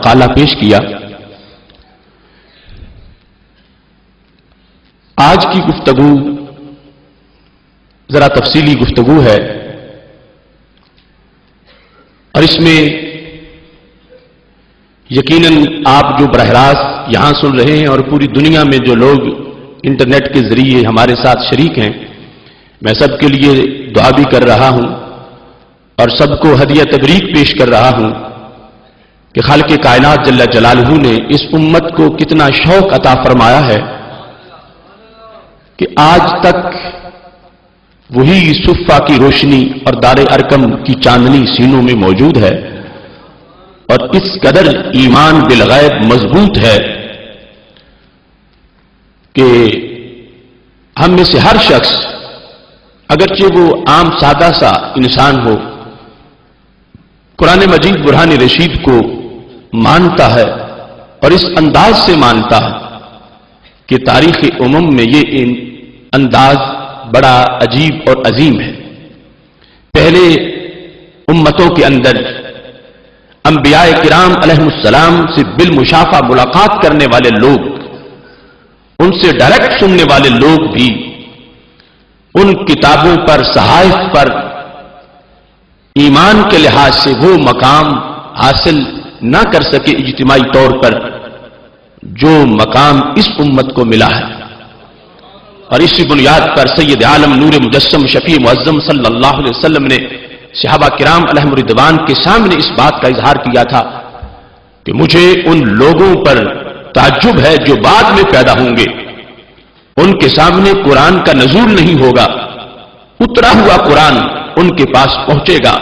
مقالہ پیش کیا. آج کی گفتگو ذرا تفصیلی گفتگو ہے اور اس میں یقیناً آپ جو براہ راست یہاں سن رہے ہیں اور پوری دنیا میں جو لوگ انٹرنیٹ کے ذریعے ہمارے ساتھ شریک ہیں، میں سب کے لیے دعا بھی کر رہا ہوں اور سب کو ہدیہ تبریک پیش کر رہا ہوں کہ خالق کائنات جل جلالہ نے اس امت کو کتنا شوق عطا فرمایا ہے کہ آج تک وہی صفہ کی روشنی اور دار ارکم کی چاندنی سینوں میں موجود ہے اور اس قدر ایمان بالغیب مضبوط ہے کہ ہم میں سے ہر شخص اگرچہ وہ عام سادہ سا انسان ہو، قرآن مجید برہان رشید کو مانتا ہے اور اس انداز سے مانتا ہے کہ تاریخ امم میں یہ انداز بڑا عجیب اور عظیم ہے. پہلے امتوں کے اندر انبیاء کرام علیہ السلام سے بالمشافہ ملاقات کرنے والے لوگ، ان سے ڈائریکٹ سننے والے لوگ بھی ان کتابوں پر، صحائف پر ایمان کے لحاظ سے وہ مقام حاصل نہ کر سکے اجتماعی طور پر جو مقام اس امت کو ملا ہے. اور اسی بنیاد پر سید عالم نور مجسم شفیع معظم صلی اللہ علیہ وسلم نے صحابہ کرام علیہم رضوان کے سامنے اس بات کا اظہار کیا تھا کہ مجھے ان لوگوں پر تعجب ہے جو بعد میں پیدا ہوں گے، ان کے سامنے قرآن کا نزول نہیں ہوگا، اترا ہوا قرآن ان کے پاس پہنچے گا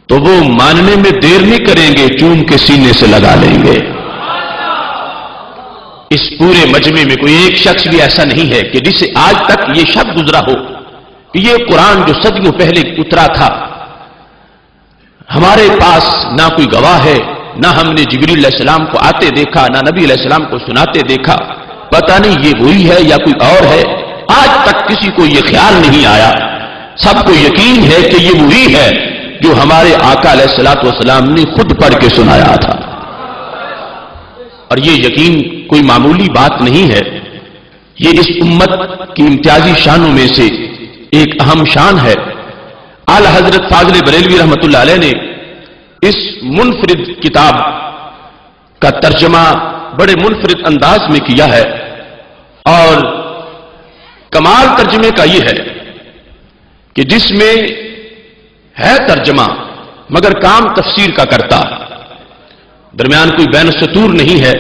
تو وہ ماننے میں دیر نہیں کریں گے، چوم کے سینے سے لگا لیں گے. اس پورے مجمع میں کوئی ایک شخص بھی ایسا نہیں ہے کہ جسے آج تک یہ شک گزرا ہو کہ یہ قرآن جو صدیوں پہلے اترا تھا ہمارے پاس نہ کوئی گواہ ہے، نہ ہم نے جبریل علیہ السلام کو آتے دیکھا، نہ نبی علیہ السلام کو سناتے دیکھا، پتہ نہیں یہ وہی ہے یا کوئی اور ہے. آج تک کسی کو یہ خیال نہیں آیا، سب کو یقین ہے کہ یہ وہی ہے جو ہمارے آقا علیہ الصلوۃ والسلام نے خود پڑھ کے سنایا تھا. اور یہ یقین کوئی معمولی بات نہیں ہے، یہ اس امت کی امتیازی شانوں میں سے ایک اہم شان ہے. اعلی حضرت فاضل بریلوی رحمۃ اللہ علیہ نے اس منفرد کتاب کا ترجمہ بڑے منفرد انداز میں کیا ہے اور کمال ترجمے کا یہ ہے کہ جس میں ہے ترجمہ مگر کام تفسیر کا کرتا، درمیان کوئی بین السطور نہیں ہے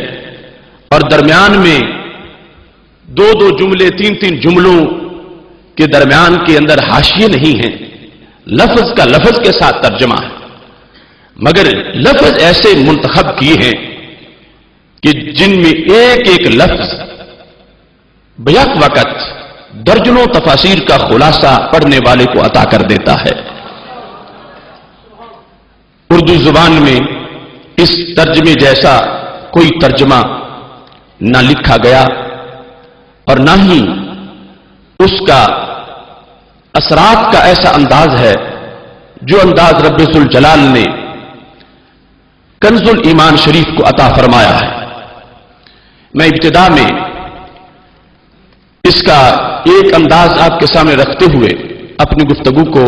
اور درمیان میں دو دو جملے، تین تین جملوں کے درمیان کے اندر حاشیے نہیں ہیں، لفظ کا لفظ کے ساتھ ترجمہ ہے، مگر لفظ ایسے منتخب کیے ہیں کہ جن میں ایک ایک لفظ بیک وقت درجنوں تفاسیر کا خلاصہ پڑھنے والے کو عطا کر دیتا ہے. اردو زبان میں اس ترجمے جیسا کوئی ترجمہ نہ لکھا گیا اور نہ ہی اس کا اثرات کا ایسا انداز ہے جو انداز رب ذوالجلال نے کنز الایمان شریف کو عطا فرمایا ہے. میں ابتدا میں اس کا ایک انداز آپ کے سامنے رکھتے ہوئے اپنی گفتگو کو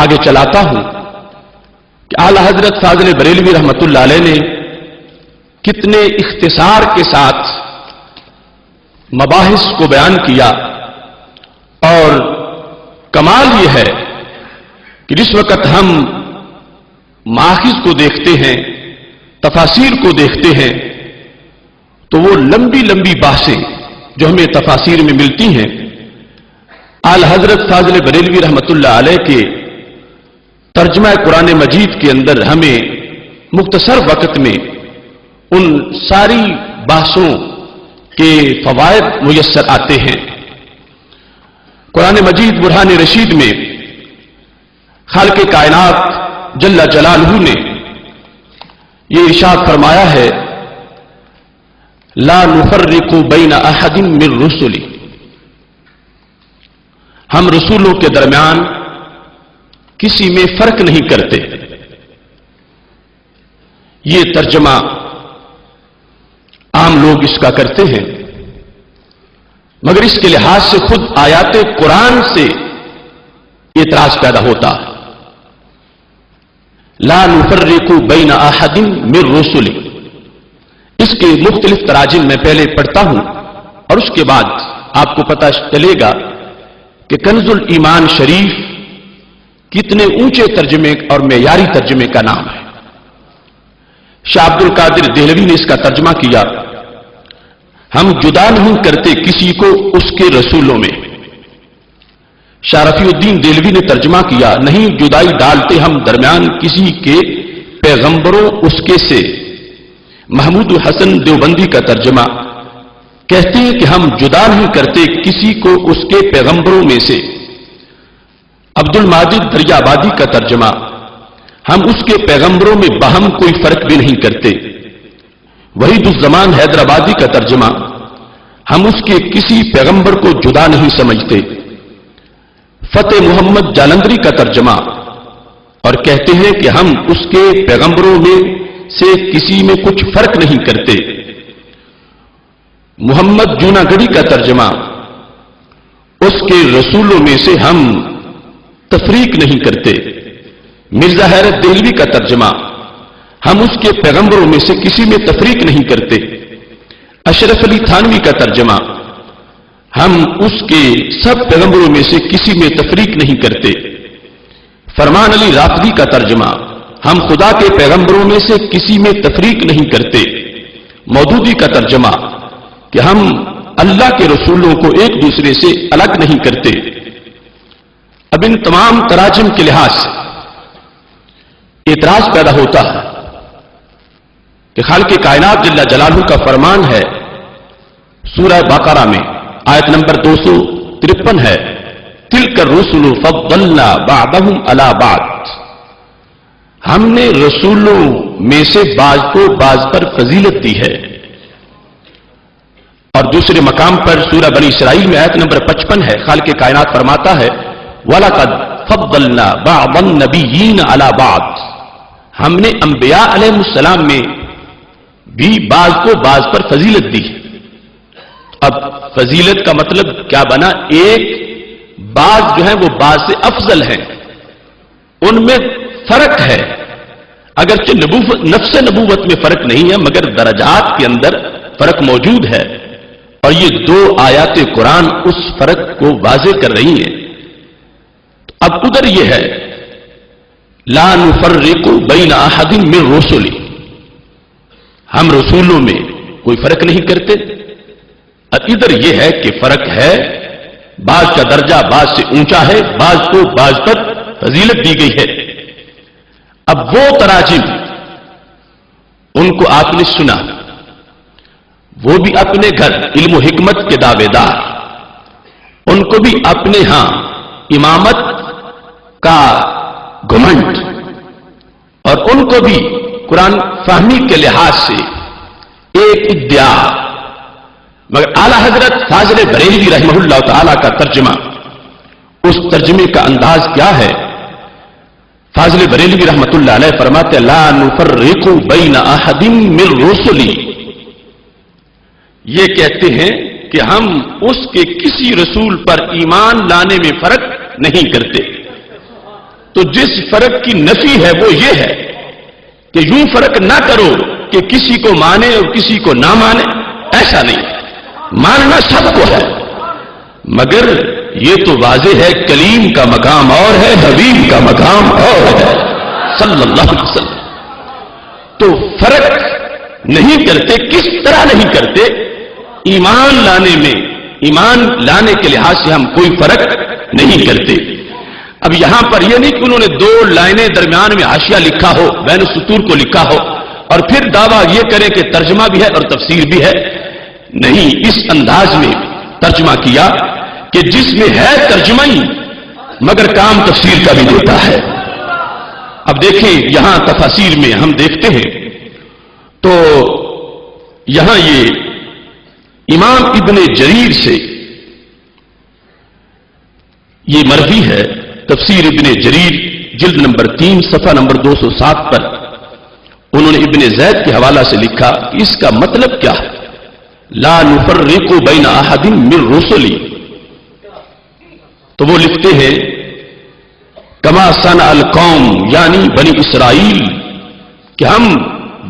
آگے چلاتا ہوں کہ اعلی حضرت فاضل بریلوی رحمۃ اللہ علیہ نے کتنے اختصار کے ساتھ مباحث کو بیان کیا. اور کمال یہ ہے کہ جس وقت ہم ماخذ کو دیکھتے ہیں، تفاسیر کو دیکھتے ہیں، تو وہ لمبی لمبی بحثیں جو ہمیں تفاسیر میں ملتی ہیں اعلی حضرت فاضل بریلوی رحمۃ اللہ علیہ کے ترجمہ قرآن مجید کے اندر ہمیں مختصر وقت میں ان ساری بحثوں کے فوائد میسر آتے ہیں. قرآن مجید برہان رشید میں خالق کائنات جل جلالہ نے یہ ارشاد فرمایا ہے، لا نفرق بین احد من رسلی، ہم رسولوں کے درمیان کسی میں فرق نہیں کرتے. یہ ترجمہ عام لوگ اس کا کرتے ہیں، مگر اس کے لحاظ سے خود آیات قرآن سے اعتراض پیدا ہوتا ہے۔ لا نفرق بین احد من رسل، اس کے مختلف تراجم میں پہلے پڑھتا ہوں اور اس کے بعد آپ کو پتہ چلے گا کہ کنز الایمان شریف کتنے اونچے ترجمے اور معیاری ترجمے کا نام ہے۔ شاہ عبد القادر دہلوی نے اس کا ترجمہ کیا، ہم جدا نہیں کرتے کسی کو اس کے رسولوں میں۔ شاہ رفیع الدین دہلوی نے ترجمہ کیا، نہیں جدائی ڈالتے ہم درمیان کسی کے پیغمبروں اس کے سے۔ محمود حسن دیوبندی کا ترجمہ کہتے ہیں کہ ہم جدا نہیں کرتے کسی کو اس کے پیغمبروں میں سے۔ عبد الماجد دریا آبادی کا ترجمہ، ہم اس کے پیغمبروں میں باہم کوئی فرق بھی نہیں کرتے۔ وحید الزمان حیدرآبادی کا ترجمہ، ہم اس کے کسی پیغمبر کو جدا نہیں سمجھتے۔ فتح محمد جالندری کا ترجمہ اور کہتے ہیں کہ ہم اس کے پیغمبروں میں سے کسی میں کچھ فرق نہیں کرتے۔ محمد جوناگڑھی کا ترجمہ، اس کے رسولوں میں سے ہم تفریق نہیں کرتے۔ مرزا حیرت دہلوی کا ترجمہ، ہم اس کے پیغمبروں میں سے کسی میں تفریق نہیں کرتے۔ اشرف علی تھانوی کا ترجمہ، ہم اس کے سب پیغمبروں میں سے کسی میں تفریق نہیں کرتے۔ فرمان علی رافضی کا ترجمہ، ہم خدا کے پیغمبروں میں سے کسی میں تفریق نہیں کرتے۔ مودودی کا ترجمہ کہ ہم اللہ کے رسولوں کو ایک دوسرے سے الگ نہیں کرتے۔ اب ان تمام تراجم کے لحاظ سے اعتراض پیدا ہوتا ہے کہ خالق کائنات جل جلالہ کا فرمان ہے، سورہ بقرہ میں آیت نمبر 253 ہے، تلک الرسل فضلنا بعضهم علی بعض، ہم نے رسولوں میں سے بعض کو بعض پر فضیلت دی ہے۔ اور دوسرے مقام پر سورہ بنی اسرائیل میں آیت نمبر 55 ہے، خالق کائنات فرماتا ہے وَلَقَدْ فَضَّلْنَا بَعْضَ النَّبِيِّينَ عَلَى بَعْضٍ، ہم نے انبیاء علیہ السلام میں بھی بعض کو بعض پر فضیلت دی۔ اب فضیلت کا مطلب کیا بنا؟ ایک بعض جو ہے وہ بعض سے افضل ہیں، ان میں فرق ہے، اگرچہ نفس نبوت میں فرق نہیں ہے مگر درجات کے اندر فرق موجود ہے، اور یہ دو آیات قرآن اس فرق کو واضح کر رہی ہیں۔ اب ادھر یہ ہے لا نفرق بین احد من رسلی، ہم رسولوں میں کوئی فرق نہیں کرتے۔ اب ادھر یہ ہے کہ فرق ہے، بعض کا درجہ بعض سے اونچا ہے، بعض کو بعض پر فضیلت دی گئی ہے۔ اب وہ تراجم ان کو آپ نے سنا، وہ بھی اپنے گھر علم و حکمت کے دعوے دار، ان کو بھی اپنے ہاں امامت کا گھمنڈ، اور ان کو بھی قرآن فہمی کے لحاظ سے ایک ادعا، مگر اعلی حضرت فاضل بریلوی رحمہ اللہ تعالی کا ترجمہ، اس ترجمے کا انداز کیا ہے؟ فاضل بریلوی رحمۃ اللہ علیہ فرماتے لا نفرق بین احد من رسلی، یہ کہتے ہیں کہ ہم اس کے کسی رسول پر ایمان لانے میں فرق نہیں کرتے۔ تو جس فرق کی نفی ہے وہ یہ ہے کہ یوں فرق نہ کرو کہ کسی کو مانے اور کسی کو نہ مانے، ایسا نہیں، ماننا سب کو ہے، مگر یہ تو واضح ہے کلیم کا مقام اور ہے، حبیب کا مقام اور ہے صلی اللہ علیہ وسلم۔ تو فرق نہیں کرتے، کس طرح نہیں کرتے؟ ایمان لانے میں، ایمان لانے کے لحاظ سے ہم کوئی فرق نہیں کرتے۔ اب یہاں پر یہ نہیں کہ انہوں نے دو لائنیں درمیان میں حاشیہ لکھا ہو، بین السطور کو لکھا ہو، اور پھر دعویٰ یہ کرے کہ ترجمہ بھی ہے اور تفسیر بھی ہے، نہیں، اس انداز میں ترجمہ کیا کہ جس میں ہے ترجمہ ہی مگر کام تفسیر کا بھی دیتا ہے۔ اب دیکھیں یہاں تفاسیر میں ہم دیکھتے ہیں تو یہاں یہ امام ابن جریر سے یہ مروی ہے، تفسیر ابن جریر جلد نمبر 3 صفحہ نمبر 207 پر، انہوں نے ابن زید کے حوالہ سے لکھا کہ اس کا مطلب کیا ہے؟ لا نفرق بین احد من رسلی، تو وہ لکھتے ہیں کما صنع القوم، یعنی بنی اسرائیل، کہ ہم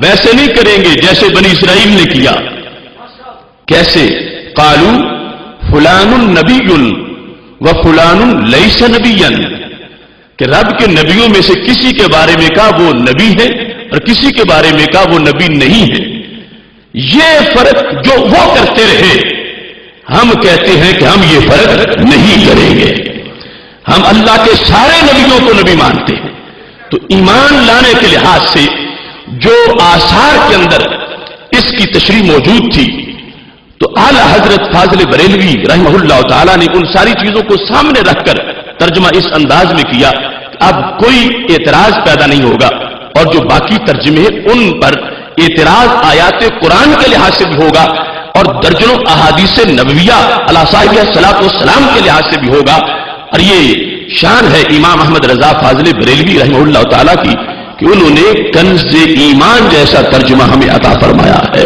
ویسے نہیں کریں گے جیسے بنی اسرائیل نے کیا۔ کیسے؟ قالوا فلان نبی و فلان لیس نبیا، کہ رب کے نبیوں میں سے کسی کے بارے میں کہا وہ نبی ہے اور کسی کے بارے میں کہا وہ نبی نہیں ہے۔ یہ فرق جو وہ کرتے رہے، ہم کہتے ہیں کہ ہم یہ فرق نہیں کریں گے، ہم اللہ کے سارے نبیوں کو نبی مانتے ہیں۔ تو ایمان لانے کے لحاظ سے جو آثار کے اندر اس کی تشریح موجود تھی، تو اعلی حضرت فاضل بریلوی رحمہ اللہ تعالیٰ نے ان ساری چیزوں کو سامنے رکھ کر ترجمہ اس انداز میں کیا کہ اب کوئی اعتراض پیدا نہیں ہوگا، اور جو باقی ترجمے ہیں ان پر اعتراض آیات قرآن کے لحاظ سے بھی ہوگا اور درجنوں احادیث نبویہ علی صاحب الصلاۃ والسلام کے لحاظ سے بھی ہوگا۔ اور یہ شان ہے امام احمد رضا فاضل بریلوی رحمہ اللہ تعالیٰ کی کہ انہوں نے کنز ایمان جیسا ترجمہ ہمیں عطا فرمایا ہے۔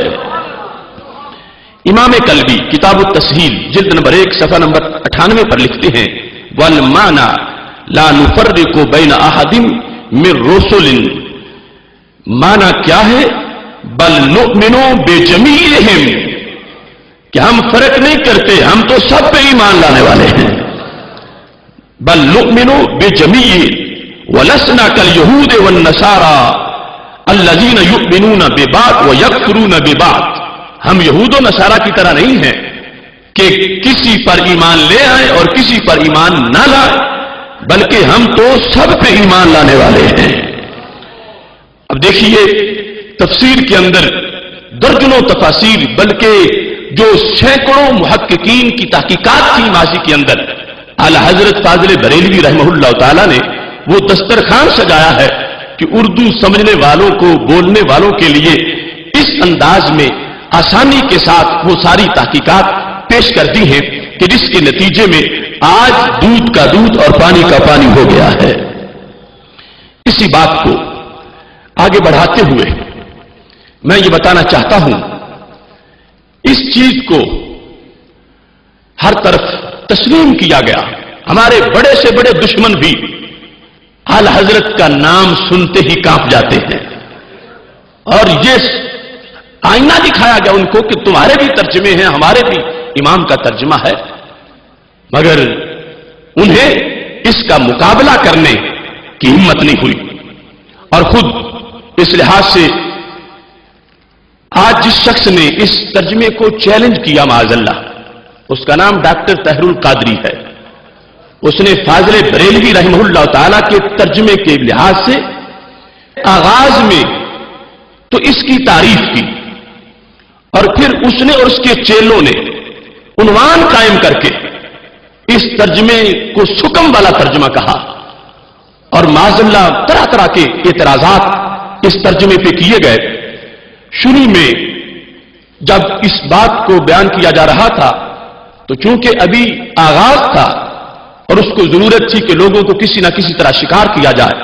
امام کلبی کتاب التسہیل جلد نمبر 1 صفحہ نمبر 98 پر لکھتے ہیں والمعنی لا نفرق بین احد من رسل، معنی کیا ہے؟ بل نؤمن بجمیعہم، کہ ہم فرق نہیں کرتے، ہم تو سب پہ ایمان لانے والے ہیں۔ بل نؤمن بجمیع ولسنا کالیہود والنصارى الذین یؤمنون ببعض ویکفرون ببعض، ہم یہود و نصارہ کی طرح نہیں ہیں کہ کسی پر ایمان لے آئیں اور کسی پر ایمان نہ لائیں، بلکہ ہم تو سب پہ ایمان لانے والے ہیں۔ اب دیکھیے تفسیر کے اندر درجنوں تفاسیر، بلکہ جو سینکڑوں محققین کی تحقیقات تھی ماضی کے اندر، اعلی حضرت فاضل بریلوی رحمہ اللہ تعالیٰ نے وہ دسترخوان سجایا ہے کہ اردو سمجھنے والوں کو، بولنے والوں کے لیے اس انداز میں آسانی کے ساتھ وہ ساری تحقیقات پیش کر دی ہیں کہ جس کے نتیجے میں آج دودھ کا دودھ اور پانی کا پانی ہو گیا ہے۔ اسی بات کو آگے بڑھاتے ہوئے میں یہ بتانا چاہتا ہوں، اس چیز کو ہر طرف تسلیم کیا گیا، ہمارے بڑے سے بڑے دشمن بھی اعلی حضرت کا نام سنتے ہی کانپ جاتے ہیں، اور یہ آئینہ دکھایا گیا ان کو کہ تمہارے بھی ترجمے ہیں، ہمارے بھی امام کا ترجمہ ہے، مگر انہیں اس کا مقابلہ کرنے کی ہمت نہیں ہوئی۔ اور خود اس لحاظ سے آج جس شخص نے اس ترجمے کو چیلنج کیا معاذ اللہ، اس کا نام ڈاکٹر طاہر القادری ہے، اس نے فاضل بریلوی رحمہ اللہ تعالیٰ کے ترجمے کے لحاظ سے آغاز میں تو اس کی تعریف کی، اور پھر اس نے اور اس کے چیلوں نے عنوان قائم کر کے اس ترجمے کو سکم والا ترجمہ کہا، اور معاذ اللہ طرح طرح کے اعتراضات اس ترجمے پہ کیے گئے۔ شروع میں جب اس بات کو بیان کیا جا رہا تھا تو چونکہ ابھی آغاز تھا اور اس کو ضرورت تھی کہ لوگوں کو کسی نہ کسی طرح شکار کیا جائے،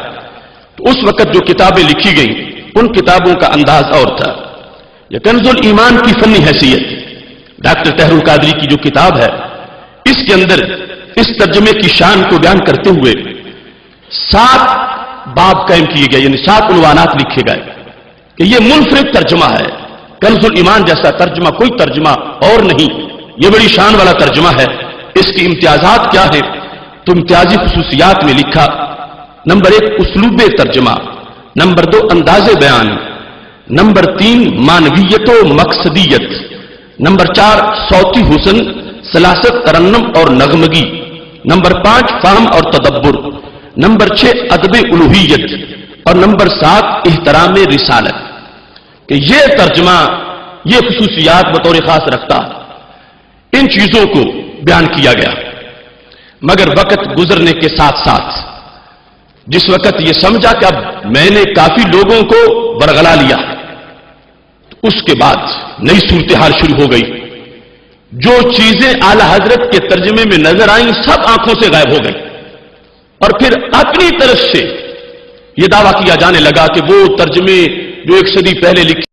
تو اس وقت جو کتابیں لکھی گئیں ان کتابوں کا انداز اور تھا۔ یہ کنز الایمان کی فنی حیثیت ڈاکٹر طاہر القادری کی جو کتاب ہے، اس کے اندر اس ترجمے کی شان کو بیان کرتے ہوئے 7 باب قائم کیے گئے، یعنی 7 عنوانات لکھے گئے کہ یہ منفرد ترجمہ ہے، کنز الایمان جیسا ترجمہ کوئی ترجمہ اور نہیں، یہ بڑی شان والا ترجمہ ہے۔ اس کی امتیازات کیا ہے؟ تو امتیازی خصوصیات میں لکھا، نمبر 1 اسلوب ترجمہ، نمبر 2 انداز بیان، نمبر 3 معنویت و مقصدیت، نمبر 4 صوتی حسن، سلاست، ترنم اور نغمگی، نمبر 5 فہم اور تدبر، نمبر 6 ادب الوہیت، اور نمبر 7 احترام رسالت، کہ یہ ترجمہ یہ خصوصیات بطور خاص رکھتا۔ ان چیزوں کو بیان کیا گیا، مگر وقت گزرنے کے ساتھ ساتھ جس وقت یہ سمجھا کہ اب میں نے کافی لوگوں کو برگلا لیا، اس کے بعد نئی صورتحال شروع ہو گئی۔ جو چیزیں اعلی حضرت کے ترجمے میں نظر آئیں سب آنکھوں سے غائب ہو گئی، اور پھر اپنی طرف سے یہ دعویٰ کیا جانے لگا کہ وہ ترجمے جو 1 صدی پہلے لکھی